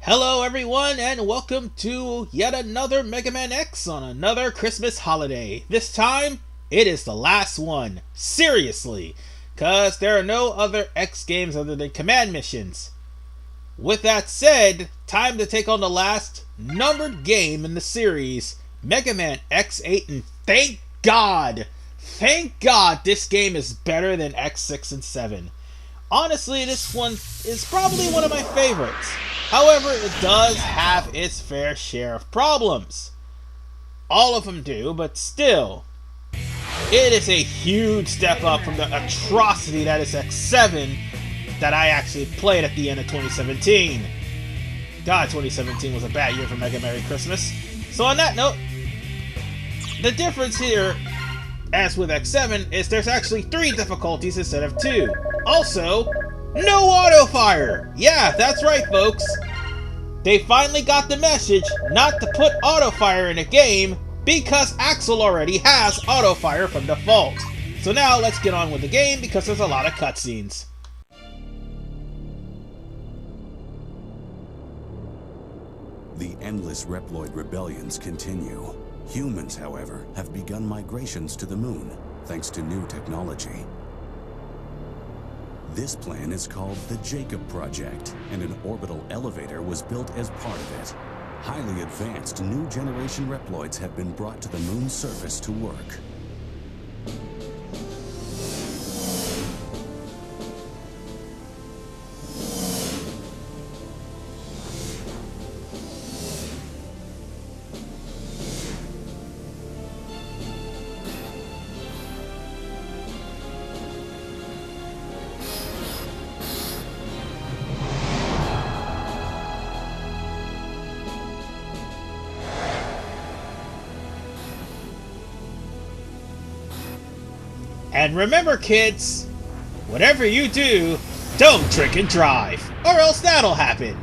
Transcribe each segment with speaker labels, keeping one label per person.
Speaker 1: Hello everyone and welcome to yet another Mega Man X on another Christmas holiday. This time, it is the last one. Seriously. Cause there are no other X games other than command missions. With that said, time to take on the last numbered game in the series, Mega Man X8, and thank God this game is better than X6 and 7. Honestly, this one is probably one of my favorites. However, it does have its fair share of problems. All of them do, but still, it is a huge step up from the atrocity that is X7 that I actually played at the end of 2017. God, 2017 was a bad year for Mega Merry Christmas. So on that note, the difference here, as with X7, is there's actually 3 difficulties instead of 2. Also, no auto-fire! Yeah, that's right, folks. They finally got the message not to put auto-fire in a game because Axel already has auto-fire from default. So now let's get on with the game because there's a lot of cutscenes.
Speaker 2: The endless Reploid rebellions continue. Humans, however, have begun migrations to the moon, thanks to new technology. This plan is called the Jakob Project, and an orbital elevator was built as part of it. Highly advanced new generation Reploids have been brought to the moon's surface to work.
Speaker 1: And remember, kids, whatever you do, don't drink and drive, or else that'll happen.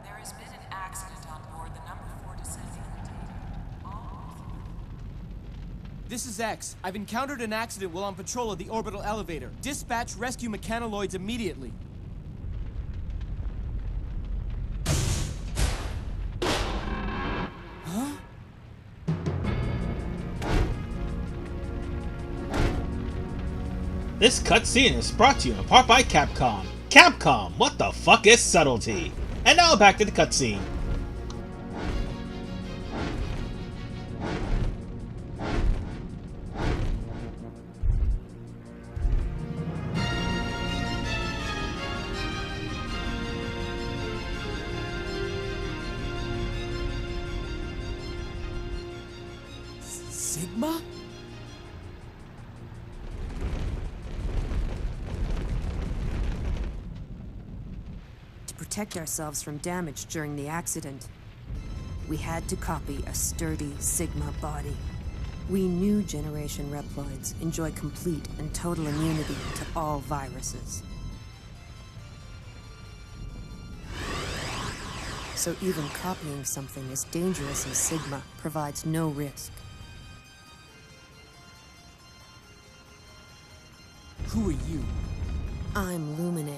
Speaker 3: There has been an accident on board the number 4 descending.
Speaker 4: This is X. I've encountered an accident while on patrol of the orbital elevator. Dispatch rescue mechanoloids immediately. Huh?
Speaker 1: This cutscene is brought to you in part by Capcom. Capcom, what the fuck is subtlety? And now back to the cutscene.
Speaker 4: Sigma?
Speaker 5: To protect ourselves from damage during the accident, we had to copy a sturdy Sigma body. We knew Generation Reploids enjoy complete and total immunity to all viruses. So even copying something as dangerous as Sigma provides no risk.
Speaker 4: Who are you?
Speaker 5: I'm Lumine.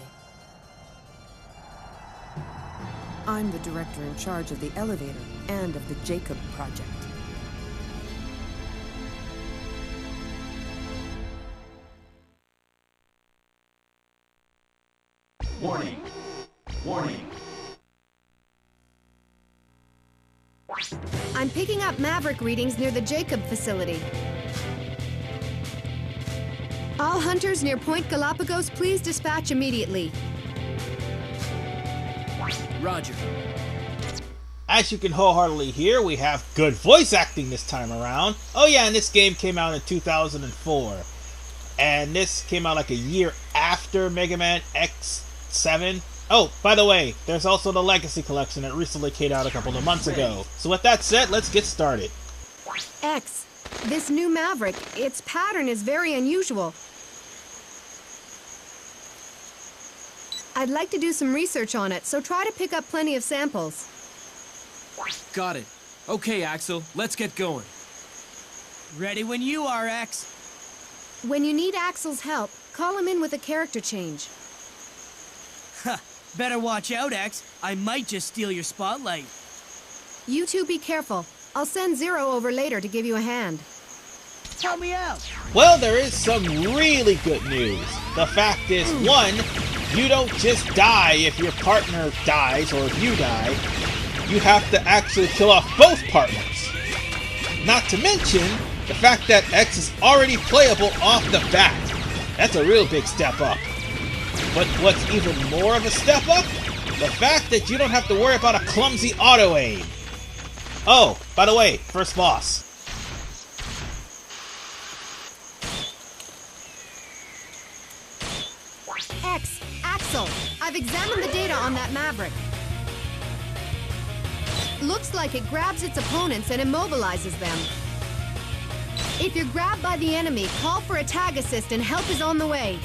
Speaker 5: I'm the director in charge of the elevator and of the Jakob Project.
Speaker 6: Warning! Warning!
Speaker 7: I'm picking up Maverick readings near the Jakob facility. All hunters near Point Galapagos, please dispatch immediately.
Speaker 4: Roger.
Speaker 1: As you can wholeheartedly hear, we have good voice acting this time around. Oh yeah, and this game came out in 2004. And this came out like a year after Mega Man X7. Oh, by the way, there's also the Legacy Collection that recently came out a couple of months ago. So with that said, let's get started.
Speaker 7: X, this new Maverick, its pattern is very unusual. I'd like to do some research on it, so try to pick up plenty of samples.
Speaker 4: Got it. Okay, Axel, let's get going.
Speaker 8: Ready when you are, X.
Speaker 7: When you need Axel's help, call him in with a character change.
Speaker 8: Ha! Better watch out, X. I might just steal your spotlight.
Speaker 7: You two be careful. I'll send Zero over later to give you a hand.
Speaker 8: Help me out!
Speaker 1: Well, there is some really good news. The fact is, one, you don't just die if your partner dies or if you die. You have to actually kill off both partners. Not to mention, the fact that X is already playable off the bat. That's a real big step up. But what's even more of a step up? The fact that you don't have to worry about a clumsy auto-aim. Oh, by the way, first boss.
Speaker 7: X, Axel, I've examined the data on that Maverick. Looks like it grabs its opponents and immobilizes them. If you're grabbed by the enemy, call for a tag assist and help is on the way.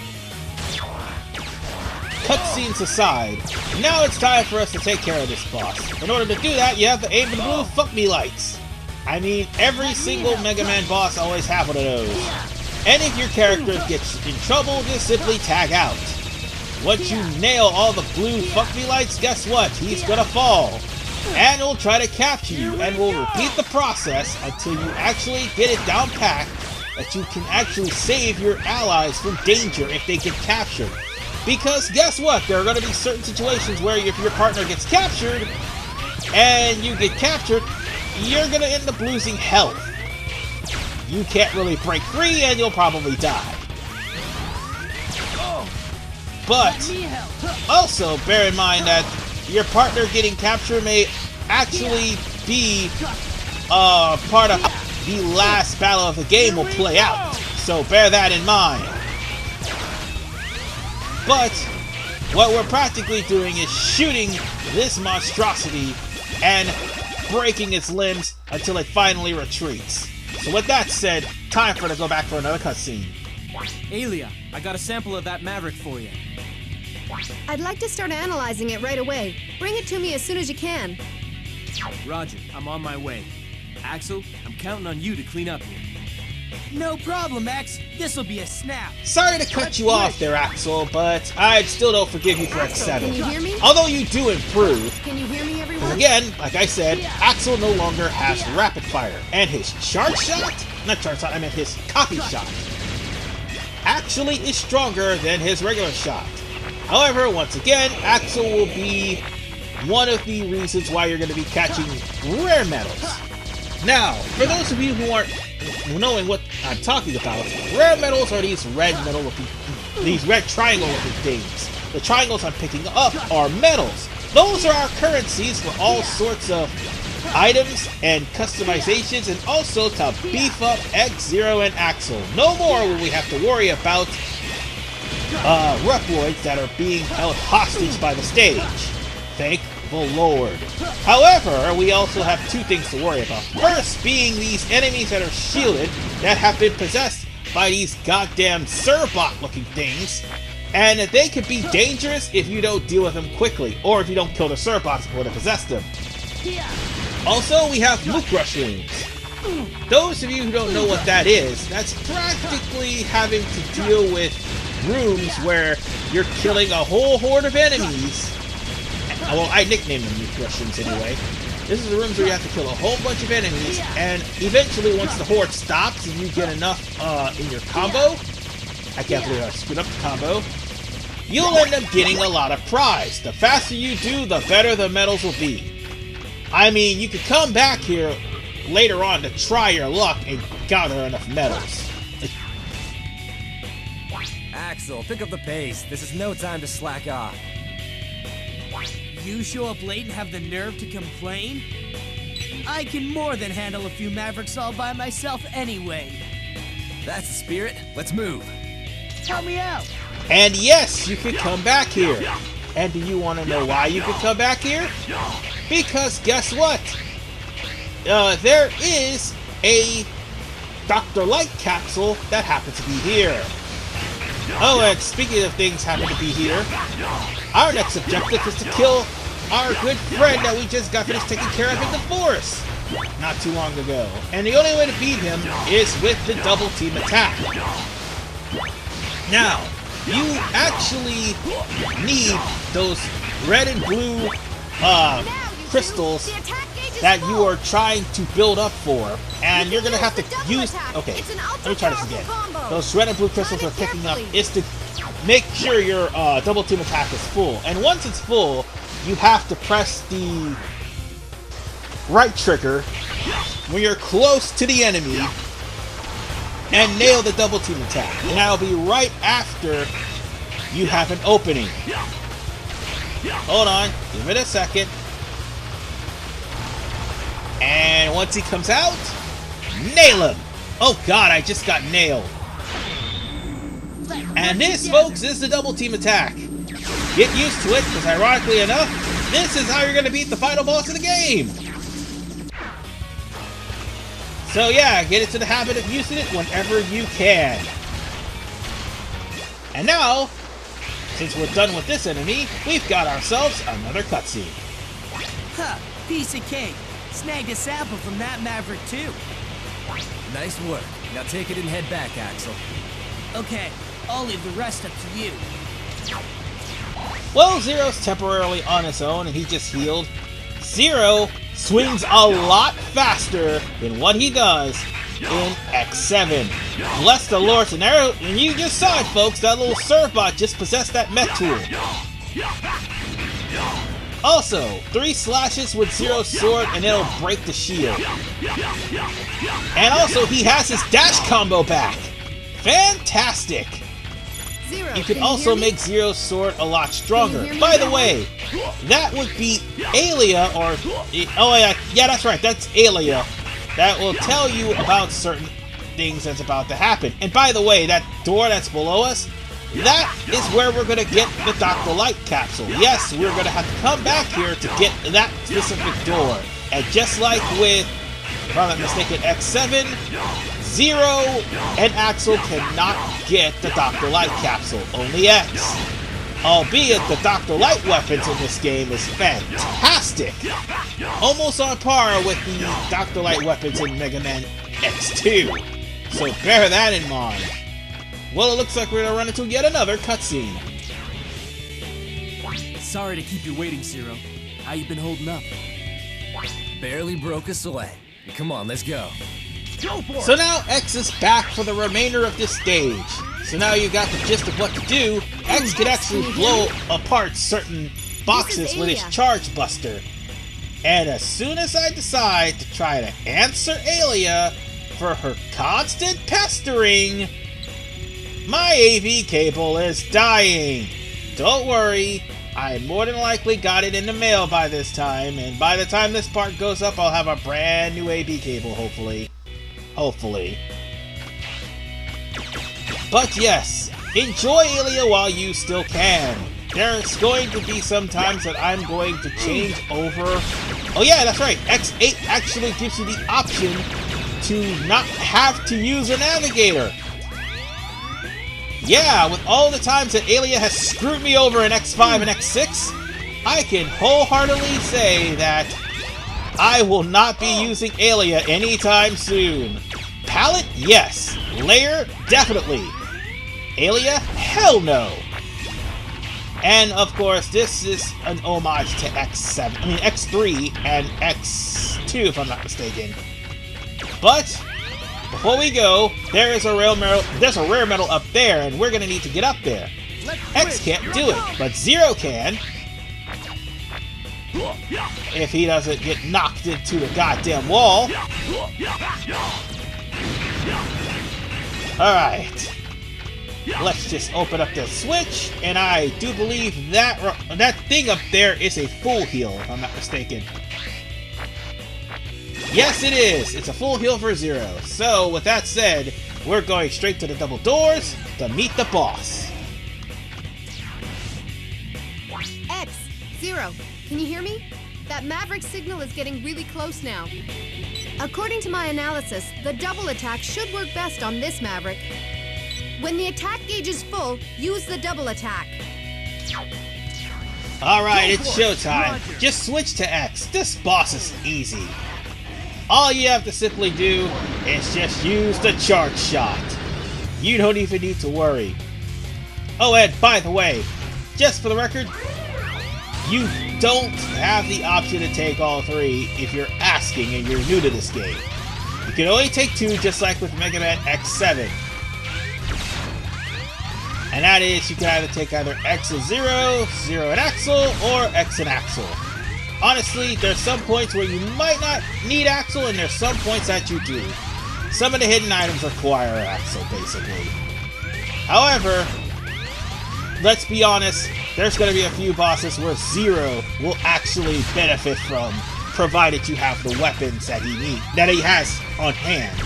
Speaker 1: Cutscenes aside, now it's time for us to take care of this boss. In order to do that, you have to aim for the blue fuck me lights. I mean, every single Mega Man boss always have one of those. And if your character gets in trouble, just simply tag out. Once you nail all the blue fuck me lights, guess what? He's gonna fall. And he'll try to capture you, and we'll repeat the process until you actually get it down pat that you can actually save your allies from danger if they get captured. Because guess what? There are going to be certain situations where if your partner gets captured and you get captured, you're going to end up losing health. You can't really break free and you'll probably die. But also bear in mind that your partner getting captured may actually be part of the last battle of the game will play out. So bear that in mind. But what we're practically doing is shooting this monstrosity and breaking its limbs until it finally retreats. So with that said, time for it to go back for another cutscene.
Speaker 4: Aelia, I got a sample of that Maverick for you.
Speaker 7: I'd like to start analyzing it right away. Bring it to me as soon as you can.
Speaker 4: Roger, I'm on my way. Axel, I'm counting on you to clean up here.
Speaker 8: No problem, X. This'll be a snap.
Speaker 1: Sorry to cut you off there, Axel, but I still don't forgive you for
Speaker 7: Axel, can you hear me?
Speaker 1: Although you do improve.
Speaker 7: Can you hear me, everyone?
Speaker 1: Again, like I said, Axel no longer has rapid fire, and his charge shot, not charge shot, I meant his copy shot, actually is stronger than his regular shot. However, once again, Axel will be one of the reasons why you're going to be catching rare metals. Now, for those of you who aren't knowing what I'm talking about, rare metals are these red triangle looking things. The triangles I'm picking up are metals. Those are our currencies for all sorts of items and customizations, and also to beef up X, Zero, and Axel. No more will we have to worry about Reploids that are being held hostage by the stage. Thank the Lord. However, we also have two things to worry about. First being these enemies that are shielded that have been possessed by these goddamn Cerbot looking things. And they could be dangerous if you don't deal with them quickly, or if you don't kill the Cerbots before they possess them. Also, we have Mook Rush rooms. Those of you who don't know what that is, that's practically having to deal with rooms where you're killing a whole horde of enemies. Well, I nicknamed them Mook Rush rooms anyway. This is the rooms where you have to kill a whole bunch of enemies, and eventually once the horde stops and you get enough in your combo, I can't believe I screwed up the combo, you'll end up getting a lot of prize. The faster you do, the better the medals will be. I mean, you could come back here later on to try your luck and gather enough medals.
Speaker 9: Axel, pick up the pace. This is no time to slack off.
Speaker 8: You show up late and have the nerve to complain? I can more than handle a few Mavericks all by myself anyway.
Speaker 9: That's the spirit. Let's move.
Speaker 8: Help me out!
Speaker 1: And yes, you can come back here. And do you want to know why you can come back here? Because guess what? There is a Dr. Light capsule that happens to be here. Oh, and speaking of things happen to be here, our next objective is to kill our good friend that we just got finished taking care of in the forest not too long ago. And the only way to beat him is with the double team attack. Now, you actually need those red and blue crystals that you are trying to build up for, and you're gonna have to use. Okay, let me try this again. Those red and blue crystals are picking up is to make sure your double team attack is full, and once it's full, you have to press the right trigger when you're close to the enemy and nail the double team attack. And that'll be right after you have an opening. Hold on, give it a second. And once he comes out, nail him! Oh god, I just got nailed. And this, folks, is the double team attack. Get used to it, because ironically enough, this is how you're going to beat the final boss of the game. So yeah, get into the habit of using it whenever you can. And now, since we're done with this enemy, we've got ourselves another cutscene.
Speaker 8: Huh, piece of cake. Snagged a sample from that Maverick too.
Speaker 9: Nice work. Now take it and head back, Axel.
Speaker 8: Okay, I'll leave the rest up to you.
Speaker 1: Well, Zero's temporarily on his own and he just healed. Zero swings a lot faster than what he does in X7. Bless the Lord, and you just saw it, folks. That little Servbot just possessed that mech tool. Also, 3 slashes with Zero's sword and it'll break the shield. And also, he has his dash combo back. Fantastic!
Speaker 7: Zero,
Speaker 1: You can also make Zero's sword a lot stronger. By the way, that would be Alia, or... Oh yeah, that's right, that's Alia. That will tell you about certain things that's about to happen. And by the way, that door that's below us, that is where we're going to get the Dr. Light capsule. Yes, we're going to have to come back here to get that specific door. And just like with, if I'm not mistaken, X7, Zero and Axel cannot get the Dr. Light capsule. Only X. Albeit the Dr. Light weapons in this game is fantastic. Almost on par with the Dr. Light weapons in Mega Man X2. So bear that in mind. Well, it looks like we're gonna run into yet another cutscene.
Speaker 4: Sorry to keep you waiting, Zero. How you been holding up?
Speaker 9: Barely broke a sweat. Come on, let's go.
Speaker 1: So now X is back for the remainder of this stage. So now you got the gist of what to do. X can actually blow apart certain boxes with his charge buster. And as soon as I decide to try to answer Alia for her constant pestering, my AV cable is dying. Don't worry, I more than likely got it in the mail by this time, and by the time this part goes up, I'll have a brand new AV cable, hopefully. Hopefully. But yes, enjoy Alia while you still can. There's going to be some times that I'm going to change over. Oh yeah, that's right, X8 actually gives you the option to not have to use a navigator. Yeah, with all the times that Alia has screwed me over in X5 and X6, I can wholeheartedly say that I will not be using Alia anytime soon. Palette? Yes. Layer? Definitely. Alia? Hell no. And of course, this is an homage to X3 and X2 if I'm not mistaken. But before we go, there's a rare metal up there, and we're gonna need to get up there. X can't do it, but Zero can. If he doesn't get knocked into the goddamn wall. Alright. Let's just open up the switch, and I do believe that thing up there is a full heal, if I'm not mistaken. Yes, it is! It's a full heal for Zero. So, with that said, we're going straight to the double doors to meet the boss.
Speaker 7: X, Zero, can you hear me? That Maverick signal is getting really close now. According to my analysis, the double attack should work best on this Maverick. When the attack gauge is full, use the double attack.
Speaker 1: Alright, it's showtime. Just switch to X. This boss is easy. All you have to simply do is just use the charge shot. You don't even need to worry. Oh, and by the way, just for the record, you don't have the option to take all three if you're asking and you're new to this game. You can only take two, just like with Mega Man X7. And that is, you can either take either X and Zero, Zero and Axel, or X and Axel. Honestly, there's some points where you might not need Axel, and there's some points that you do. Some of the hidden items require Axel, basically. However, let's be honest, there's going to be a few bosses where Zero will actually benefit from, provided you have the weapons that he has on hand.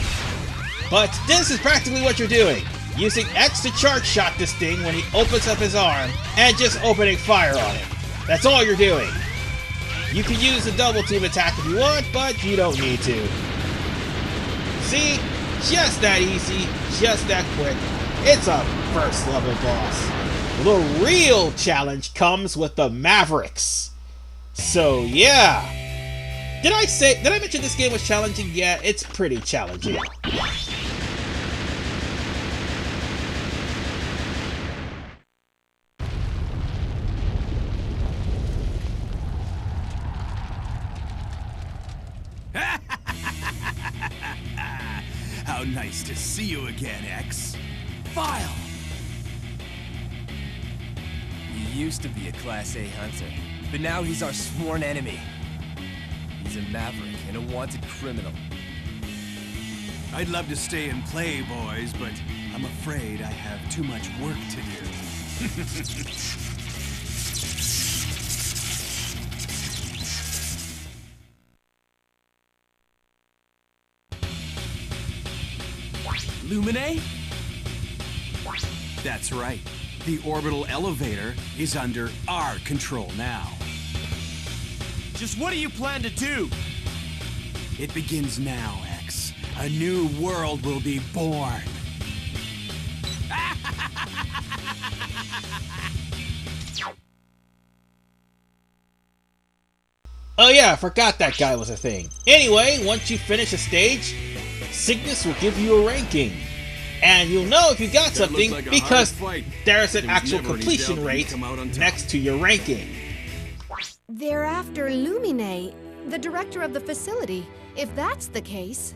Speaker 1: But this is practically what you're doing. Using X to charge shot this thing when he opens up his arm, and just opening fire on him. That's all you're doing. You can use the double team attack if you want, but you don't need to. See? Just that easy, just that quick. It's a first level boss. The real challenge comes with the Mavericks. So yeah. Did I mention this game was challenging? Yeah, it's pretty challenging.
Speaker 10: How nice to see you again, X. File!
Speaker 9: He used to be a Class A hunter, but now he's our sworn enemy. He's a maverick and a wanted criminal.
Speaker 10: I'd love to stay and play, boys, but I'm afraid I have too much work to do.
Speaker 4: Lumine?
Speaker 10: That's right. The orbital elevator is under our control now.
Speaker 4: Just what do you plan to do?
Speaker 10: It begins now, X. A new world will be born.
Speaker 1: Oh yeah, I forgot that guy was a thing. Anyway, once you finish a stage, Cygnus will give you a ranking. And you'll know if you got something because there's an actual completion rate next to your ranking.
Speaker 7: They're after Lumine, the director of the facility, if that's the case.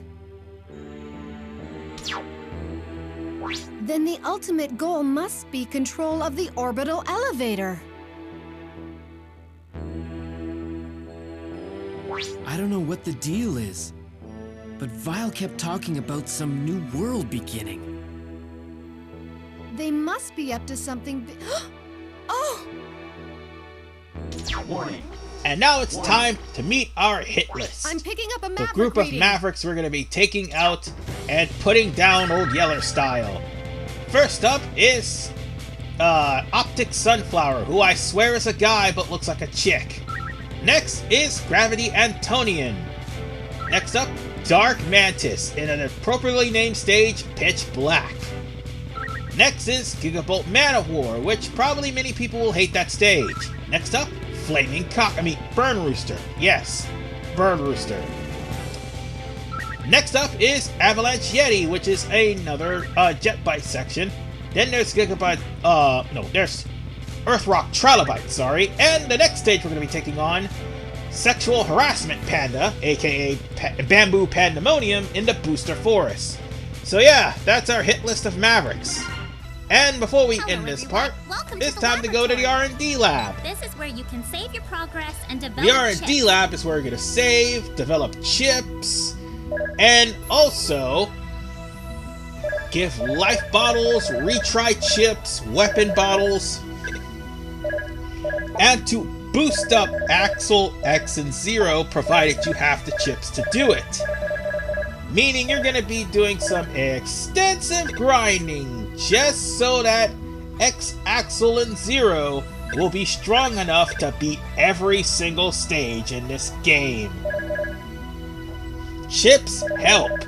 Speaker 7: Then the ultimate goal must be control of the orbital elevator.
Speaker 8: I don't know what the deal is, but Vile kept talking about some new world beginning.
Speaker 7: They must be up to something Oh!
Speaker 6: Warning.
Speaker 1: And now it's time to meet our hit list.
Speaker 7: I'm picking up a
Speaker 1: The
Speaker 7: Maverick
Speaker 1: group of
Speaker 7: reading.
Speaker 1: Mavericks we're going to be taking out and putting down Old Yeller style. First up is Optic Sunflower, who I swear is a guy but looks like a chick. Next is Gravity Antonian. Next up, Dark Mantis in an appropriately named stage, Pitch Black. Next is Gigabolt Man of War, which probably many people will hate that stage. Next up, Burn Rooster. Yes, Burn Rooster. Next up is Avalanche Yeti, which is another Jet Bite section. Then there's there's Earthrock Trilobite, sorry. And the next stage we're going to be taking on Sexual Harassment Panda, aka Bamboo Pandemonium, in the Booster Forest. So yeah, that's our hit list of Mavericks. And before we end this part, it's time to go to the R&D lab.
Speaker 11: This is where you can save your progress and develop
Speaker 1: The R&D lab is where we're going to save, develop chips, and also give life bottles, retry chips, weapon bottles, and to boost up Axel, X, and Zero, provided you have the chips to do it. Meaning you're going to be doing some extensive grinding just so that X, Axel, and Zero will be strong enough to beat every single stage in this game. Chips help,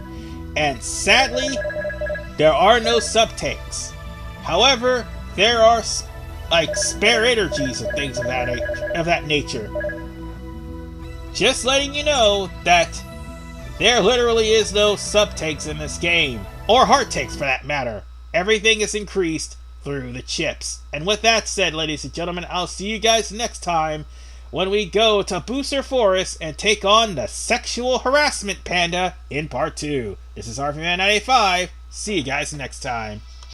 Speaker 1: and sadly, there are no sub-tanks. However, there are like spare energies and things of that nature. Just letting you know that there literally is no sub-tanks in this game, or heart tanks for that matter. Everything is increased through the chips. And with that said, ladies and gentlemen, I'll see you guys next time when we go to Booster Forest and take on the Sexual Harassment Panda in Part 2. This is RVMan95. See you guys next time.